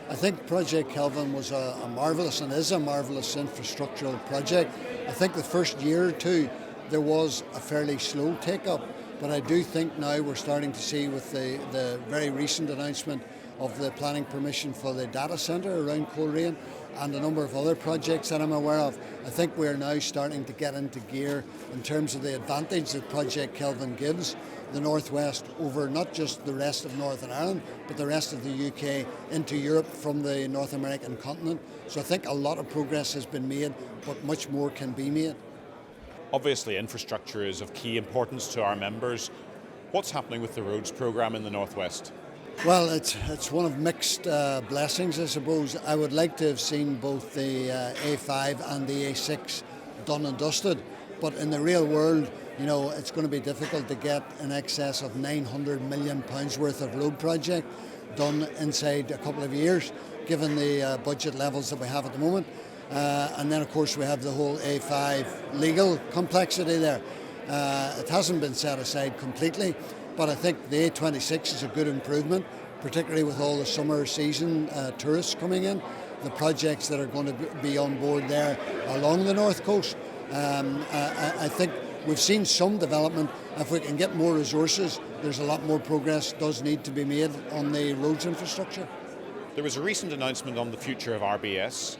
I think Project Kelvin was a marvellous and is a marvellous infrastructural project. I think the first year or two there was a fairly slow take-up, but I do think now we're starting to see with the very recent announcement of the planning permission for the data centre around Coleraine and a number of other projects that I'm aware of. I think we're now starting to get into gear in terms of the advantage that Project Kelvin gives the North West over not just the rest of Northern Ireland, but the rest of the UK into Europe from the North American continent. So I think a lot of progress has been made, but much more can be made. Obviously, infrastructure is of key importance to our members. What's happening with the roads programme in the North West? Well, it's one of mixed blessings, I suppose. I would like to have seen both the A5 and the A6 done and dusted, but in the real world, it's going to be difficult to get in excess of £900 million worth of road project done inside a couple of years, given the budget levels that we have at the moment. And then, of course, we have the whole A5 legal complexity there. It hasn't been set aside completely, but I think the A26 is a good improvement, particularly with all the summer season tourists coming in. The projects that are going to be on board there along the north coast. I think we've seen some development. If we can get more resources, there's a lot more progress does need to be made on the roads infrastructure. There was a recent announcement on the future of RBS,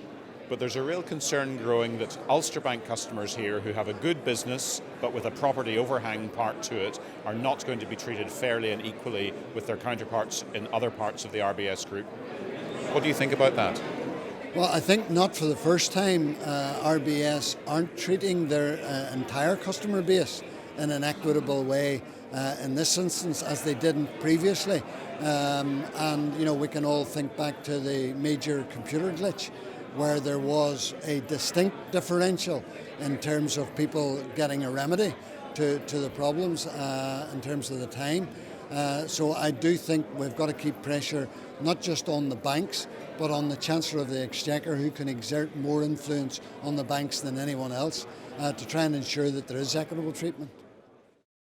but there's a real concern growing that Ulster Bank customers here who have a good business but with a property overhang part to it are not going to be treated fairly and equally with their counterparts in other parts of the RBS group. What do you think about that? Well, I think not for the first time RBS aren't treating their entire customer base in an equitable way in this instance as they didn't previously. And we can all think back to the major computer glitch where there was a distinct differential in terms of people getting a remedy to the problems in terms of the time. So I do think we've got to keep pressure not just on the banks, but on the Chancellor of the Exchequer, who can exert more influence on the banks than anyone else, to try and ensure that there is equitable treatment.